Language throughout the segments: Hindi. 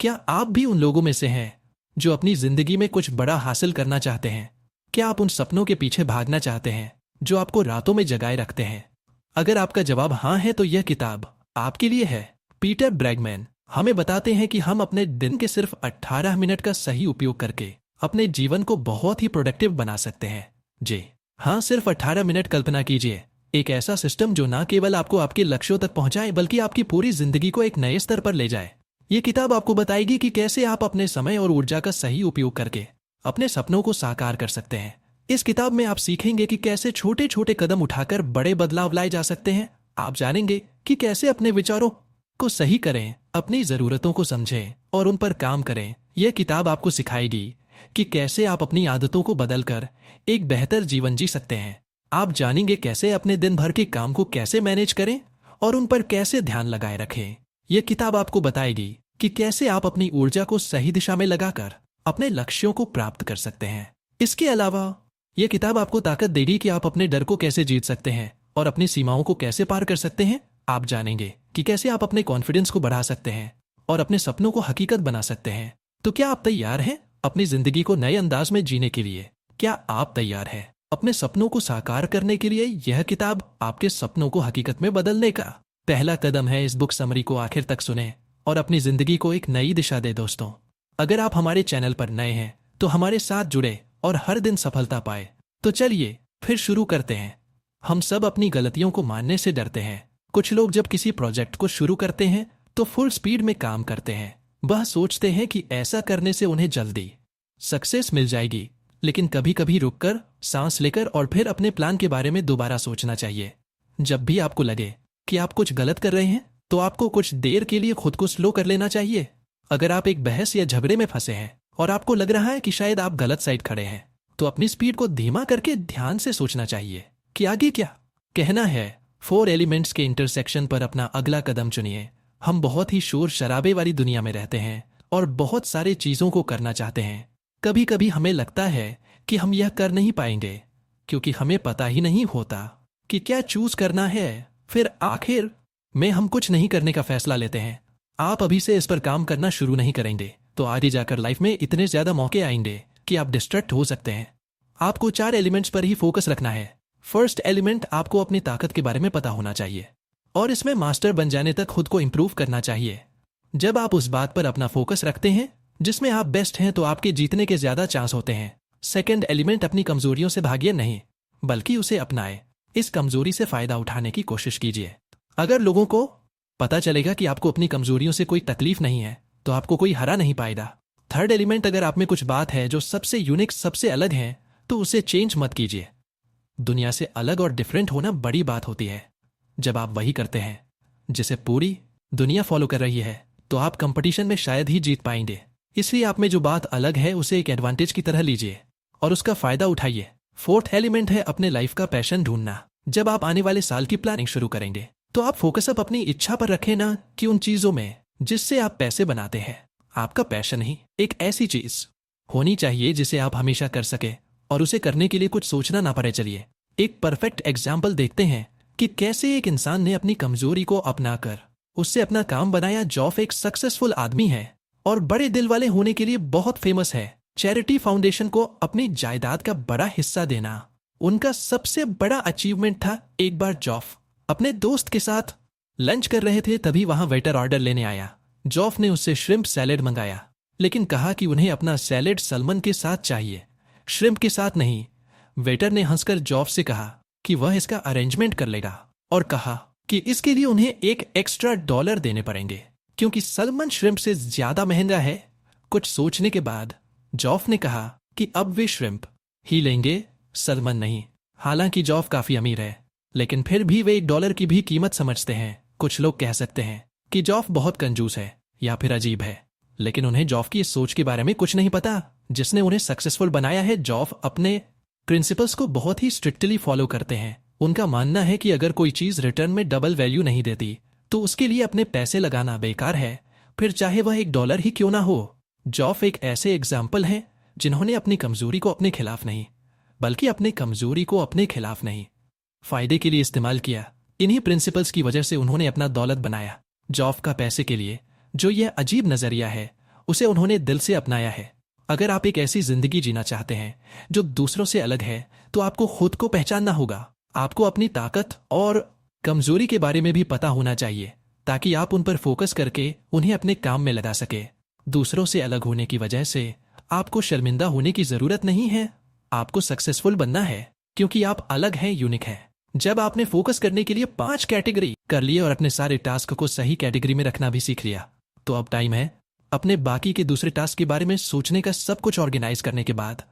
क्या आप भी उन लोगों में से हैं जो अपनी जिंदगी में कुछ बड़ा हासिल करना चाहते हैं? क्या आप उन सपनों के पीछे भागना चाहते हैं जो आपको रातों में जगाए रखते हैं? अगर आपका जवाब हाँ है तो यह किताब आपके लिए है। पीटर ब्रैगमैन हमें बताते हैं कि हम अपने दिन के सिर्फ 18 मिनट का सही उपयोग करके अपने जीवन को बहुत ही प्रोडक्टिव बना सकते हैं। जी हाँ, सिर्फ 18 मिनट। कल्पना कीजिए एक ऐसा सिस्टम जो ना केवल आपको आपके लक्ष्यों तक पहुंचाए बल्कि आपकी पूरी जिंदगी को एक नए स्तर पर ले जाए। ये किताब आपको बताएगी कि कैसे आप अपने समय और ऊर्जा का सही उपयोग करके अपने सपनों को साकार कर सकते हैं। इस किताब में आप सीखेंगे कि कैसे छोटे छोटे कदम उठाकर बड़े बदलाव लाए जा सकते हैं। आप जानेंगे कि कैसे अपने विचारों को सही करें, अपनी जरूरतों को समझें और उन पर काम करें। यह किताब आपको सिखाएगी कि कैसे आप अपनी आदतों को बदलकर एक बेहतर जीवन जी सकते हैं। आप जानेंगे कैसे अपने दिन भर के काम को कैसे मैनेज करें और उन पर कैसे ध्यान लगाए रखें। यह किताब आपको बताएगी कि कैसे आप अपनी ऊर्जा को सही दिशा में लगाकर अपने लक्ष्यों को प्राप्त कर सकते हैं। इसके अलावा यह किताब आपको ताकत देगी कि आप अपने डर को कैसे जीत सकते हैं और अपनी सीमाओं को कैसे पार कर सकते हैं। आप जानेंगे कि कैसे आप अपने कॉन्फिडेंस को बढ़ा सकते हैं और अपने सपनों को हकीकत बना सकते हैं। तो क्या आप तैयार हैं अपनी जिंदगी को नए अंदाज में जीने के लिए? क्या आप तैयार हैं अपने सपनों को साकार करने के लिए? यह किताब आपके सपनों को हकीकत में बदलने का पहला कदम है। इस बुक समरी को आखिर तक सुने और अपनी जिंदगी को एक नई दिशा दे। दोस्तों, अगर आप हमारे चैनल पर नए हैं तो हमारे साथ जुड़े और हर दिन सफलता पाए। तो चलिए फिर शुरू करते हैं। हम सब अपनी गलतियों को मानने से डरते हैं। कुछ लोग जब किसी प्रोजेक्ट को शुरू करते हैं तो फुल स्पीड में काम करते हैं। वह सोचते हैं कि ऐसा करने से उन्हें जल्दी सक्सेस मिल जाएगी, लेकिन कभी कभी रुककर सांस लेकर और फिर अपने प्लान के बारे में दोबारा सोचना चाहिए। जब भी आपको लगे कि आप कुछ गलत कर रहे हैं तो आपको कुछ देर के लिए खुद को स्लो कर लेना चाहिए। अगर आप एक बहस या झगड़े में फंसे हैं और आपको लग रहा है कि शायद आप गलत साइड खड़े हैं, तो अपनी स्पीड को धीमा करके ध्यान से सोचना चाहिए कि आगे क्या कहना है। 4 एलिमेंट्स के इंटरसेक्शन पर अपना अगला कदम चुनिए। हम बहुत ही शोर शराबे वाली दुनिया में रहते हैं और बहुत सारी चीजों को करना चाहते हैं। कभी कभी हमें लगता है कि हम यह कर नहीं पाएंगे क्योंकि हमें पता ही नहीं होता कि क्या चूज करना है। फिर आखिर में हम कुछ नहीं करने का फैसला लेते हैं। आप अभी से इस पर काम करना शुरू नहीं करेंगे तो आगे जाकर लाइफ में इतने ज्यादा मौके आएंगे कि आप डिस्ट्रैक्ट हो सकते हैं। आपको 4 एलिमेंट्स पर ही फोकस रखना है। फर्स्ट एलिमेंट, आपको अपनी ताकत के बारे में पता होना चाहिए और इसमें मास्टर बन जाने तक खुद को इंप्रूव करना चाहिए। जब आप उस बात पर अपना फोकस रखते हैं जिसमें आप बेस्ट हैं तो आपके जीतने के ज्यादा चांस होते हैं। सेकेंड एलिमेंट, अपनी कमजोरियों से भागिए नहीं बल्कि उसे अपनाए। इस कमजोरी से फायदा उठाने की कोशिश कीजिए। अगर लोगों को पता चलेगा कि आपको अपनी कमजोरियों से कोई तकलीफ नहीं है तो आपको कोई हरा नहीं पाएगा। थर्ड एलिमेंट, अगर आप में कुछ बात है जो सबसे यूनिक, सबसे अलग है तो उसे चेंज मत कीजिए। दुनिया से अलग और डिफरेंट होना बड़ी बात होती है। जब आप वही करते हैं जिसे पूरी दुनिया फॉलो कर रही है तो आप कंपटीशन में शायद ही जीत पाएंगे। इसलिए आप में जो बात अलग है उसे एक एडवांटेज की तरह लीजिए और उसका फायदा उठाइए। फोर्थ एलिमेंट है अपने लाइफ का पैशन ढूंढना। जब आप आने वाले साल की प्लानिंग शुरू करेंगे तो आप फोकस अप अपनी इच्छा पर रखें, ना कि उन चीजों में जिससे आप पैसे बनाते हैं। आपका पैशन ही एक ऐसी चीज होनी चाहिए जिसे आप हमेशा कर सके और उसे करने के लिए कुछ सोचना ना पड़े। चलिए एक परफेक्ट एग्जाम्पल देखते हैं कि कैसे एक इंसान ने अपनी कमजोरी को अपनाकर उससे अपना काम बनाया। जॉफ एक सक्सेसफुल आदमी है और बड़े दिल वाले होने के लिए बहुत फेमस है। चैरिटी फाउंडेशन को अपनी जायदाद का बड़ा हिस्सा देना उनका सबसे बड़ा अचीवमेंट था। एक बार जॉफ अपने दोस्त के साथ लंच कर रहे थे, तभी वहां वेटर ऑर्डर लेने आया। जॉफ ने उससे श्रिम्प सैलेड मंगाया लेकिन कहा कि उन्हें अपना सैलेड सैल्मन के साथ चाहिए, श्रिम्प के साथ नहीं। वेटर ने हंसकर जॉफ से कहा कि वह इसका अरेंजमेंट कर लेगा और कहा कि इसके लिए उन्हें एक एक्स्ट्रा $1 देने पड़ेंगे क्योंकि सैल्मन श्रिम्प से ज्यादा महंगा है। कुछ सोचने के बाद जॉफ ने कहा कि अब वे श्रिम्प ही लेंगे, सैल्मन नहीं। हालांकि जॉफ काफी अमीर है लेकिन फिर भी वे $1 की भी कीमत समझते हैं। कुछ लोग कह सकते हैं कि जॉफ बहुत कंजूस है या फिर अजीब है, लेकिन उन्हें जॉफ की इस सोच के बारे में कुछ नहीं पता जिसने उन्हें सक्सेसफुल बनाया है। जॉफ अपने प्रिंसिपल्स को बहुत ही स्ट्रिक्टली फॉलो करते हैं। उनका मानना है कि अगर कोई चीज रिटर्न में डबल वैल्यू नहीं देती तो उसके लिए अपने पैसे लगाना बेकार है, फिर चाहे वह $1 ही क्यों ना हो। जॉफ एक ऐसे एग्जाम्पल हैं जिन्होंने अपनी कमजोरी को अपने खिलाफ नहीं बल्कि अपने कमजोरी को अपने खिलाफ नहीं फायदे के लिए इस्तेमाल किया। इन्हीं प्रिंसिपल्स की वजह से उन्होंने अपना दौलत बनाया। जॉफ का पैसे के लिए जो यह अजीब नजरिया है उसे उन्होंने दिल से अपनाया है। अगर आप एक ऐसी जिंदगी जीना चाहते हैं जो दूसरों से अलग है, तो आपको खुद को पहचानना होगा। आपको अपनी ताकत और कमजोरी के बारे में भी पता होना चाहिए, ताकि आप उन पर फोकस करके उन्हें अपने काम में लगा सके। दूसरों से अलग होने की वजह से आपको शर्मिंदा होने की जरूरत नहीं है। आपको सक्सेसफुल बनना है, क्योंकि आप अलग हैं, यूनिक हैं। जब आपने फोकस करने के लिए 5 कैटेगरी कर लिए और अपने सारे टास्क को सही कैटेगरी में रखना भी सीख लिया, तो अब टाइम है अपने बाकी के दूसरे टास्क के बारे में सोचने का। सब कुछ ऑर्गेनाइज करने के बाद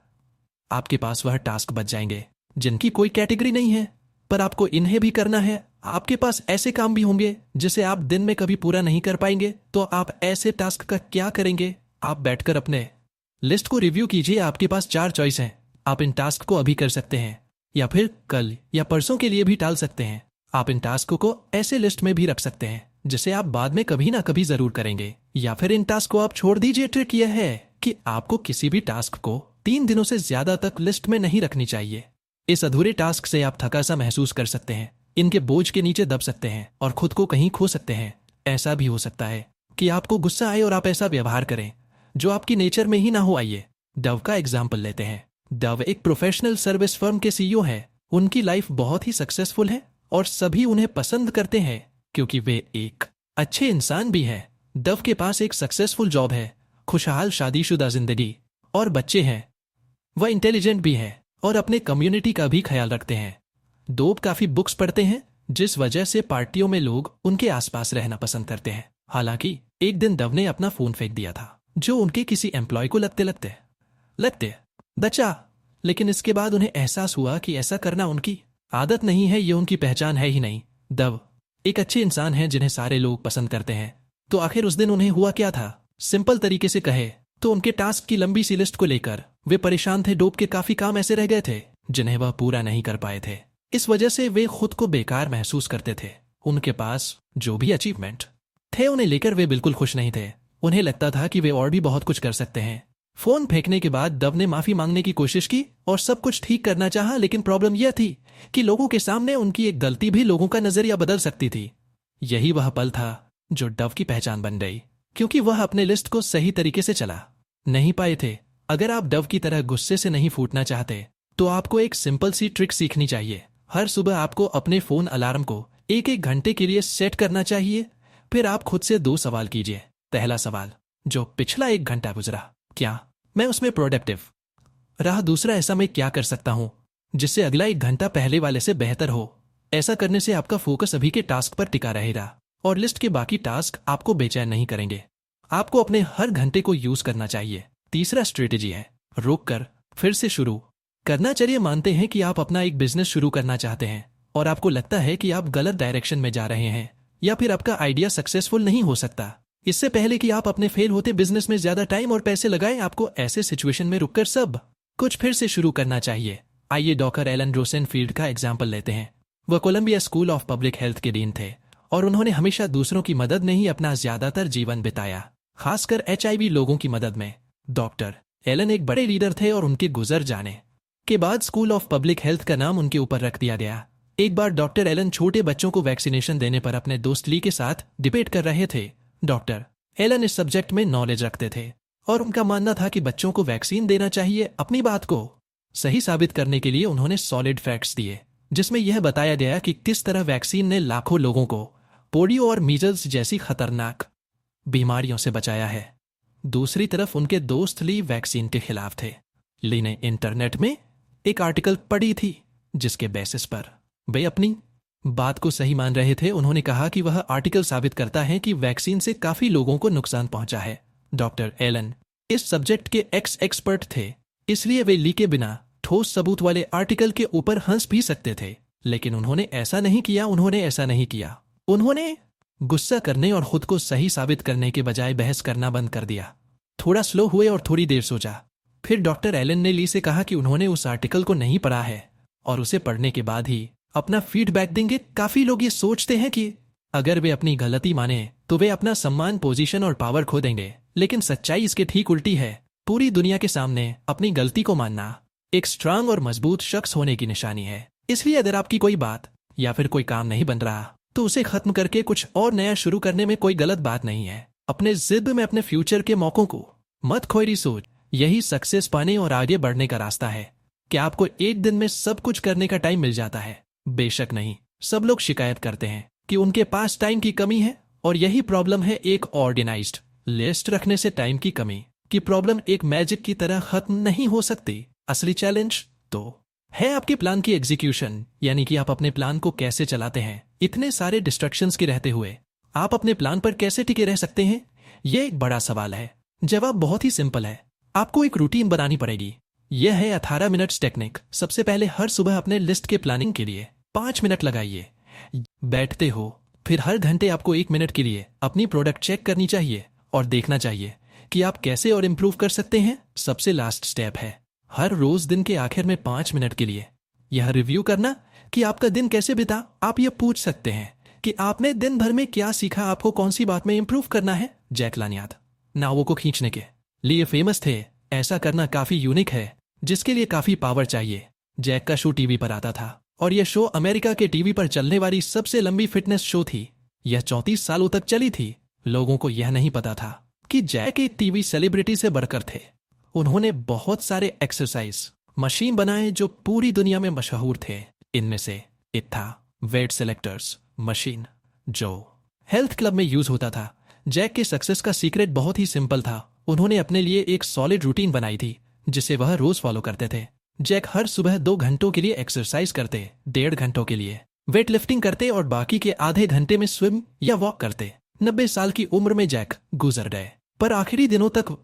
आपके पास वह टास्क बच जाएंगे जिनकी कोई कैटेगरी नहीं है, पर आपको इन्हें भी करना है। आपके पास ऐसे काम भी होंगे जिसे आप दिन में कभी पूरा नहीं कर पाएंगे, तो आप ऐसे टास्क का क्या करेंगे? आप बैठकर अपने लिस्ट को रिव्यू कीजिए। आपके पास 4 चॉइस हैं। आप इन टास्क को अभी कर सकते हैं, या फिर कल या परसों के लिए भी टाल सकते हैं। आप इन टास्क को ऐसे लिस्ट में भी रख सकते हैं जिसे आप बाद में कभी ना कभी जरूर करेंगे, या फिर इन टास्क को आप छोड़ दीजिए। ट्रिक यह है कि आपको किसी भी टास्क को 3 दिनों से ज्यादा तक लिस्ट में नहीं रखनी चाहिए। इस अधूरे टास्क से आप थका सा महसूस कर सकते हैं, इनके बोझ के नीचे दब सकते हैं और खुद को कहीं खो सकते हैं। ऐसा भी हो सकता है कि आपको गुस्सा आए और आप ऐसा व्यवहार करें जो आपकी नेचर में ही ना हो। आइए डव का एग्जाम्पल लेते हैं। डव एक प्रोफेशनल सर्विस फर्म के सीईओ हैं। उनकी लाइफ बहुत ही सक्सेसफुल है और सभी उन्हें पसंद करते हैं क्योंकि वे एक अच्छे इंसान भी हैं। डव के पास एक सक्सेसफुल जॉब है, खुशहाल शादीशुदा जिंदगी और बच्चे हैं। वह इंटेलिजेंट भी है और अपने कम्युनिटी का भी ख्याल रखते हैं। डव काफी बुक्स पढ़ते हैं, जिस वजह से पार्टियों में लोग उनके आसपास रहना पसंद करते हैं। हालांकि एक दिन डव ने अपना फोन फेंक दिया था, जो उनके किसी एम्प्लॉय को लगते बचा। लेकिन इसके बाद उन्हें एहसास हुआ कि ऐसा करना उनकी आदत नहीं है, ये उनकी पहचान है ही नहीं। डव एक अच्छे इंसान हैं जिन्हें सारे लोग पसंद करते हैं। तो आखिर उस दिन उन्हें हुआ क्या था? सिंपल तरीके से कहे तो उनके टास्क की लंबी सी लिस्ट को लेकर वे परेशान थे। डव के काफी काम ऐसे रह गए थे जिन्हें वह पूरा नहीं कर पाए थे। इस वजह से वे खुद को बेकार महसूस करते थे। उनके पास जो भी अचीवमेंट थे उन्हें लेकर वे बिल्कुल खुश नहीं थे। उन्हें लगता था कि वे और भी बहुत कुछ कर सकते हैं। फोन फेंकने के बाद डव ने माफी मांगने की कोशिश की और सब कुछ ठीक करना चाहा, लेकिन प्रॉब्लम यह थी कि लोगों के सामने उनकी एक गलती भी लोगों का नजरिया बदल सकती थी। यही वह पल था जो डव की पहचान बन गई, क्योंकि वह अपने लिस्ट को सही तरीके से चला नहीं पाए थे। अगर आप डव की तरह गुस्से से नहीं फूटना चाहते, तो आपको एक सिंपल सी ट्रिक सीखनी चाहिए। हर सुबह आपको अपने फोन अलार्म को 1-1 घंटे के लिए सेट करना चाहिए। फिर आप खुद से 2 सवाल कीजिए। पहला सवाल, जो पिछला 1 घंटा गुजरा, क्या मैं उसमें प्रोडक्टिव रहा? दूसरा, ऐसा मैं क्या कर सकता हूं जिससे अगला 1 घंटा पहले वाले से बेहतर हो? ऐसा करने से आपका फोकस अभी के टास्क पर टिका रहेगा और लिस्ट के बाकी टास्क आपको बेचैन नहीं करेंगे। आपको अपने हर घंटे को यूज करना चाहिए। तीसरा स्ट्रेटेजी है रोक कर फिर से शुरू करना। चलिए मानते हैं कि आप अपना एक बिजनेस शुरू करना चाहते हैं और आपको लगता है कि आप गलत डायरेक्शन में जा रहे हैं, या फिर आपका आइडिया सक्सेसफुल नहीं हो सकता। इससे पहले कि आप अपने फेल होते बिजनेस में ज्यादा टाइम और पैसे लगाएं, आपको ऐसे सिचुएशन में रुककर सब कुछ फिर से शुरू करना चाहिए। आइए डॉक्टर एलन रोसेनफील्ड का एग्जाम्पल लेते हैं। वह Columbia school of public health के डीन थे और उन्होंने हमेशा दूसरों की मदद में ही अपना ज्यादातर जीवन बिताया, खासकर HIV लोगों की मदद में। डॉक्टर एलन एक बड़े लीडर थे और उनके गुजर जाने के बाद स्कूल ऑफ पब्लिक हेल्थ का नाम उनके ऊपर रख दिया गया। एक बार डॉक्टर एलन छोटे बच्चों को वैक्सीनेशन देने पर अपने दोस्त ली के साथ डिबेट कर रहे थे। डॉक्टर एलन इस सब्जेक्ट में नॉलेज रखते थे और उनका मानना था कि बच्चों को वैक्सीन देना चाहिए। अपनी बात को सही साबित करने के लिए उन्होंने सॉलिड फैक्ट्स दिए, जिसमें यह बताया गया कि किस तरह वैक्सीन ने लाखों लोगों को पोलियो और मीजल्स जैसी खतरनाक बीमारियों से बचाया है। दूसरी तरफ उनके दोस्त ली वैक्सीन के खिलाफ थे। ली ने इंटरनेट में एक आर्टिकल पढ़ी थी जिसके बेसिस पर वे अपनी बात को सही मान रहे थे। उन्होंने कहा कि वह आर्टिकल साबित करता है कि वैक्सीन से काफी लोगों को नुकसान पहुंचा है। डॉक्टर एलन इस सब्जेक्ट के एक्सपर्ट थे, इसलिए वे ली के बिना ठोस सबूत वाले आर्टिकल के ऊपर हंस भी सकते थे, लेकिन उन्होंने ऐसा नहीं किया। उन्होंने गुस्सा करने और खुद को सही साबित करने के बजाय बहस करना बंद कर दिया। थोड़ा स्लो हुए और थोड़ी देर सोचा। फिर डॉक्टर एलन ने ली से कहा कि उन्होंने उस आर्टिकल को नहीं पढ़ा है और उसे पढ़ने के बाद ही अपना फीडबैक देंगे। काफी लोग ये सोचते हैं कि अगर वे अपनी गलती माने तो वे अपना सम्मान, पोजीशन और पावर खो देंगे, लेकिन सच्चाई इसके ठीक उल्टी है। पूरी दुनिया के सामने अपनी गलती को मानना एक स्ट्रांग और मजबूत शख्स होने की निशानी है। इसलिए अगर आपकी कोई बात या फिर कोई काम नहीं बन रहा, तो उसे खत्म करके कुछ और नया शुरू करने में कोई गलत बात नहीं है। अपने जिद में अपने फ्यूचर के मौकों को मत खोई सोच। यही सक्सेस पाने और आगे बढ़ने का रास्ता है। क्या आपको एक दिन में सब कुछ करने का टाइम मिल जाता है? बेशक नहीं। सब लोग शिकायत करते हैं कि उनके पास टाइम की कमी है, और यही प्रॉब्लम है। एक ऑर्गेनाइज्ड लिस्ट रखने से टाइम की कमी की प्रॉब्लम एक मैजिक की तरह खत्म नहीं हो सकती। असली चैलेंज तो है आपके प्लान की एग्जीक्यूशन, यानी कि आप अपने प्लान को कैसे चलाते हैं। इतने सारे डिस्ट्रक्शंस के रहते हुए आप अपने प्लान पर कैसे टिके रह सकते हैं? यह एक बड़ा सवाल है। जवाब बहुत ही सिंपल है। आपको एक रूटीन बनानी पड़ेगी। यह है 18 मिनट्स टेक्निक। सबसे पहले हर सुबह अपने लिस्ट के प्लानिंग के लिए 5 मिनट लगाइए। बैठते हो, फिर हर घंटे आपको 1 मिनट के लिए अपनी प्रोडक्ट चेक करनी चाहिए और देखना चाहिए कि आप कैसे और इम्प्रूव कर सकते हैं। सबसे लास्ट स्टेप है हर रोज दिन के आखिर में 5 मिनट के लिए यह रिव्यू करना कि आपका दिन कैसे बीता। आप यह पूछ सकते हैं कि आपने दिन भर में क्या सीखा, आपको कौन सी बात में इम्प्रूव करना है। जैक लानियाद नावों को खींचने के लिए फेमस थे। ऐसा करना काफी यूनिक है, जिसके लिए काफी पावर चाहिए। जैक का शो टीवी पर आता था, और यह शो अमेरिका के टीवी पर चलने वाली सबसे लंबी फिटनेस शो थी। यह 34 सालों तक चली थी। लोगों को यह नहीं पता था कि जैक एक टीवी सेलिब्रिटी से बढ़कर थे। उन्होंने बहुत सारे एक्सरसाइज मशीन बनाए जो पूरी दुनिया में मशहूर थे। इनमें से एक था वेट सेलेक्टर्स मशीन, जो हेल्थ क्लब में यूज होता था। जैक के सक्सेस का सीक्रेट बहुत ही सिंपल था। उन्होंने अपने लिए एक सॉलिड रूटीन बनाई थी, जिसे वह रोज फॉलो करते थे। जैक हर सुबह 2 घंटों के लिए एक्सरसाइज करते, 1.5 घंटों के लिए वेट लिफ्टिंग करते और बाकी के आधे घंटे में स्विम या वॉक करते। 90 साल की उम्र में जैक गुजर गए, पर आखिरी दिनों तक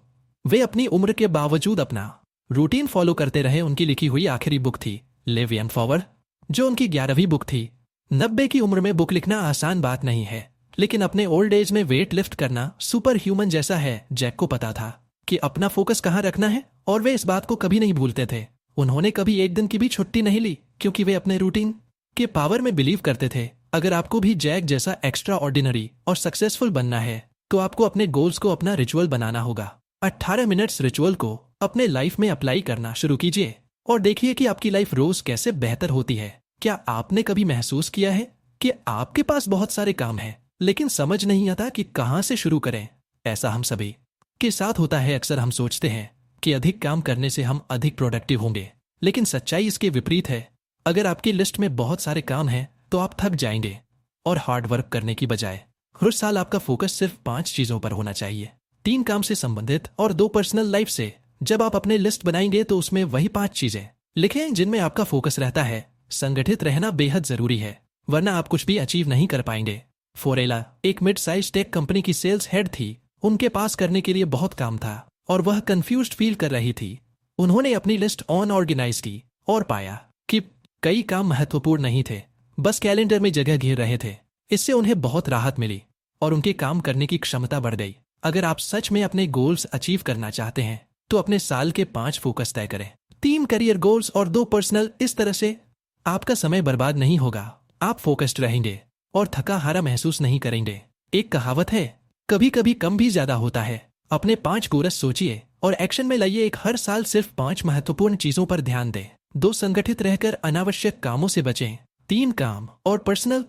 वे अपनी उम्र के बावजूद अपना रूटीन फॉलो करते रहे। उनकी लिखी हुई आखिरी बुक थी लिव एंड फॉरवर्ड, जो उनकी 11वीं बुक थी। 90 की उम्र में बुक लिखना आसान बात नहीं है, लेकिन अपने ओल्ड एज में वेट लिफ्ट करना सुपर ह्यूमन जैसा है। जैक को पता था कि अपना फोकस कहाँ रखना है, और वे इस बात को कभी नहीं भूलते थे। उन्होंने कभी एक दिन की भी छुट्टी नहीं ली, क्योंकि वे अपने रूटीन के पावर में बिलीव करते थे। अगर आपको भी जैक जैसा एक्स्ट्रा ऑर्डिनरी और सक्सेसफुल बनना है, तो आपको अपने गोल्स को अपना रिचुअल बनाना होगा। 18 मिनट्स रिचुअल को अपने लाइफ में अप्लाई करना शुरू कीजिए और देखिए कि आपकी लाइफ रोज कैसे बेहतर होती है। क्या आपने कभी महसूस किया है कि आपके पास बहुत सारे काम हैं, लेकिन समझ नहीं आता कि कहां से शुरू करें? ऐसा हम सभी के साथ होता है। अक्सर हम सोचते हैं कि अधिक काम करने से हम अधिक प्रोडक्टिव होंगे, लेकिन सच्चाई इसके विपरीत है। अगर आपकी लिस्ट में बहुत सारे काम हैं, तो आप थक जाएंगे, और हार्ड वर्क करने की बजाय हर साल आपका फोकस सिर्फ 5 चीजों पर होना चाहिए। 3 काम से संबंधित और 2 पर्सनल लाइफ से। जब आप अपने लिस्ट बनाएंगे तो उसमें वही 5 चीजें लिखें जिनमें आपका फोकस रहता है। संगठित रहना बेहद जरूरी है, वरना आप कुछ भी अचीव नहीं कर पाएंगे। फोरेला एक मिड साइज टेक कंपनी की सेल्स हेड थी। उनके पास करने के लिए बहुत काम था और वह कंफ्यूज्ड फील कर रही थी। उन्होंने अपनी लिस्ट ऑर्गेनाइज की और पाया कि कई काम महत्वपूर्ण नहीं थे, बस कैलेंडर में जगह घेर रहे थे। इससे उन्हें बहुत राहत मिली और उनके काम करने की क्षमता बढ़ गई। अगर आप सच में अपने गोल्स अचीव करना चाहते हैं, तो अपने साल के 5 फोकस तय करें। 3 करियर गोल्स और 2 पर्सनल। इस तरह से आपका समय बर्बाद नहीं होगा, आप फोकस्ड रहेंगे और थका हारा महसूस नहीं करेंगे। एक कहावत है, कभी कभी कम भी ज्यादा होता है। अपने 5 गोल्स सोचिए और एक्शन में लाइए। एक हर साल सिर्फ 5 महत्वपूर्ण चीजों पर ध्यान दें। 2 संगठित रहकर अनावश्यक कामों से बचें। 3 काम और पर्सनल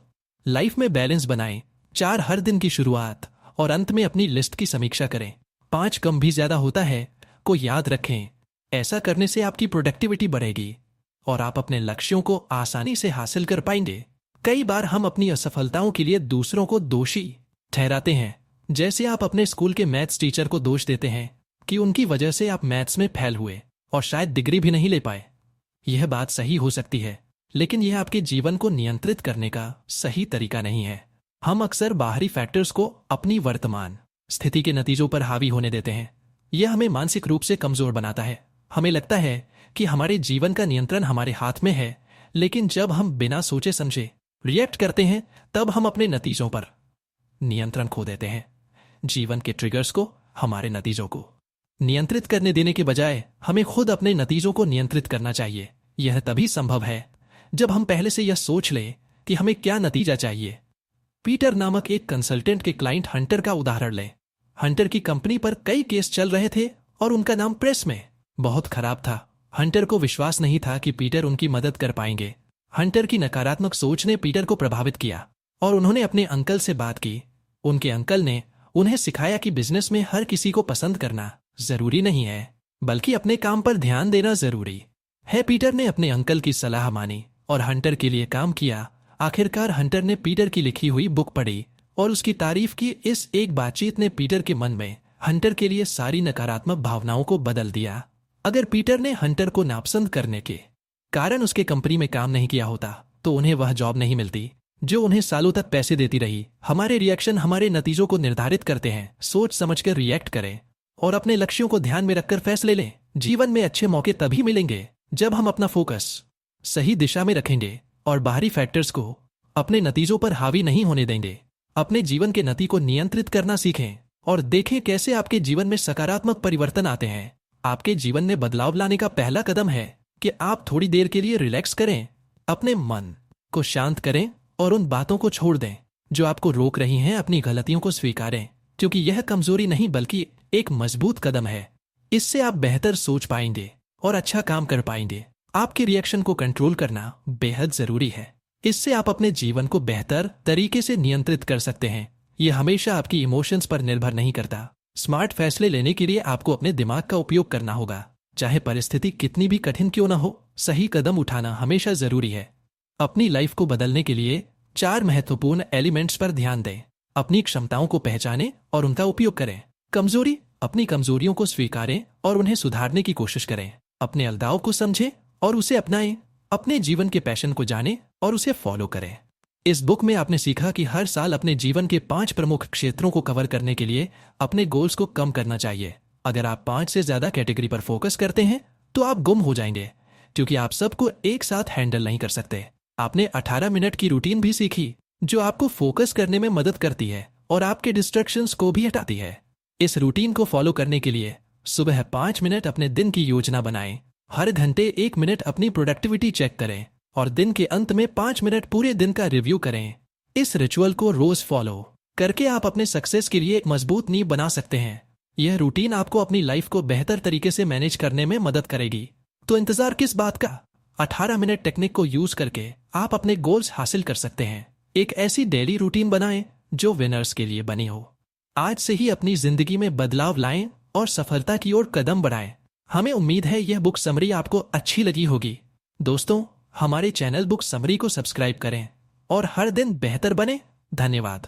लाइफ में बैलेंस बनाएं। 4 हर दिन की शुरुआत और अंत में अपनी लिस्ट की समीक्षा करें। 5 कम भी ज्यादा होता है को याद रखें। ऐसा करने से आपकी प्रोडक्टिविटी बढ़ेगी और आप अपने लक्ष्यों को आसानी से हासिल कर पाएंगे। कई बार हम अपनी असफलताओं के लिए दूसरों को दोषी ठहराते हैं। जैसे आप अपने स्कूल के मैथ्स टीचर को दोष देते हैं कि उनकी वजह से आप मैथ्स में फेल हुए और शायद डिग्री भी नहीं ले पाए। यह बात सही हो सकती है, लेकिन यह आपके जीवन को नियंत्रित करने का सही तरीका नहीं है। हम अक्सर बाहरी फैक्टर्स को अपनी वर्तमान स्थिति के नतीजों पर हावी होने देते हैं। यह हमें मानसिक रूप से कमजोर बनाता है। हमें लगता है कि हमारे जीवन का नियंत्रण हमारे हाथ में है, लेकिन जब हम बिना सोचे समझे रिएक्ट करते हैं, तब हम अपने नतीजों पर नियंत्रण खो देते हैं। जीवन के ट्रिगर्स को, हमारे नतीजों को नियंत्रित करने देने के बजाय हमें खुद अपने नतीजों को नियंत्रित करना चाहिए। यह तभी संभव है जब हम पहले से यह सोच लें कि हमें क्या नतीजा चाहिए। पीटर नामक एक कंसल्टेंट के क्लाइंट हंटर का उदाहरण लें। हंटर की कंपनी पर कई केस चल रहे थे और उनका नाम प्रेस में बहुत खराब था। हंटर को विश्वास नहीं था कि पीटर उनकी मदद कर पाएंगे। हंटर की नकारात्मक सोच ने पीटर को प्रभावित किया और उन्होंने अपने अंकल से बात की। उनके अंकल ने उन्हें सिखाया कि बिजनेस में हर किसी को पसंद करना जरूरी नहीं है, बल्कि अपने काम पर ध्यान देना जरूरी है। पीटर ने अपने अंकल की सलाह मानी और हंटर के लिए काम किया। आखिरकार हंटर ने पीटर की लिखी हुई बुक पढ़ी और उसकी तारीफ की। इस एक बातचीत ने पीटर के मन में हंटर के लिए सारी नकारात्मक भावनाओं को बदल दिया। अगर पीटर ने हंटर को नापसंद करने के कारण उसके कंपनी में काम नहीं किया होता तो उन्हें वह जॉब नहीं मिलती जो उन्हें सालों तक पैसे देती रही। हमारे रिएक्शन हमारे नतीजों को निर्धारित करते हैं। सोच समझकर रिएक्ट करें और अपने लक्ष्यों को ध्यान में रखकर फैसले लें। जीवन में अच्छे मौके तभी मिलेंगे जब हम अपना फोकस सही दिशा में रखेंगे और बाहरी फैक्टर्स को अपने नतीजों पर हावी नहीं होने देंगे। अपने जीवन के नती को नियंत्रित करना सीखें और देखें कैसे आपके जीवन में सकारात्मक परिवर्तन आते हैं। आपके जीवन में बदलाव लाने का पहला कदम है कि आप थोड़ी देर के लिए रिलैक्स करें, अपने मन को शांत करें और उन बातों को छोड़ दें जो आपको रोक रही हैं। अपनी गलतियों को स्वीकारें, क्योंकि यह कमजोरी नहीं बल्कि एक मजबूत कदम है। इससे आप बेहतर सोच पाएंगे और अच्छा काम कर पाएंगे। आपके रिएक्शन को कंट्रोल करना बेहद जरूरी है। इससे आप अपने जीवन को बेहतर तरीके से नियंत्रित कर सकते हैं। यह हमेशा आपकी इमोशंस पर निर्भर नहीं करता। स्मार्ट फैसले लेने के लिए आपको अपने दिमाग का उपयोग करना होगा। चाहे परिस्थिति कितनी भी कठिन क्यों ना हो, सही कदम उठाना हमेशा जरूरी है। अपनी लाइफ को बदलने के लिए 4 महत्वपूर्ण एलिमेंट्स पर ध्यान दें। अपनी क्षमताओं को पहचानें और उनका उपयोग करें। कमजोरी, अपनी कमजोरियों को स्वीकारें और उन्हें सुधारने की कोशिश करें। अपने अलगाव को समझें और उसे अपनाएं। अपने जीवन के पैशन को जानें और उसे फॉलो करें। इस बुक में आपने सीखा कि हर साल अपने जीवन के 5 प्रमुख क्षेत्रों को कवर करने के लिए अपने गोल्स को कम करना चाहिए। अगर आप 5 से ज्यादा कैटेगरी पर फोकस करते हैं तो आप गुम हो जाएंगे, क्योंकि आप सबको एक साथ हैंडल नहीं कर सकते। आपने 18 मिनट की रूटीन भी सीखी जो आपको फोकस करने में मदद करती है और आपके डिस्ट्रैक्शंस को भी हटाती है। इस रूटीन को फॉलो करने के लिए सुबह 5 मिनट अपने दिन की योजना बनाएं। हर घंटे 1 मिनट अपनी प्रोडक्टिविटी चेक करें और दिन के अंत में 5 मिनट पूरे दिन का रिव्यू करें। इस रिचुअल को रोज फॉलो करके आप अपने सक्सेस के लिए एक मजबूत नींव बना सकते हैं। यह रूटीन आपको अपनी लाइफ को बेहतर तरीके से मैनेज करने में मदद करेगी। तो इंतजार किस बात का? 18 मिनट टेक्निक को यूज करके आप अपने गोल्स हासिल कर सकते हैं। एक ऐसी डेली रूटीन बनाएं जो विनर्स के लिए बनी हो। आज से ही अपनी जिंदगी में बदलाव लाएं और सफलता की ओर कदम बढ़ाएं। हमें उम्मीद है यह बुक समरी आपको अच्छी लगी होगी। दोस्तों, हमारे चैनल बुक समरी को सब्सक्राइब करें और हर दिन बेहतर बने। धन्यवाद।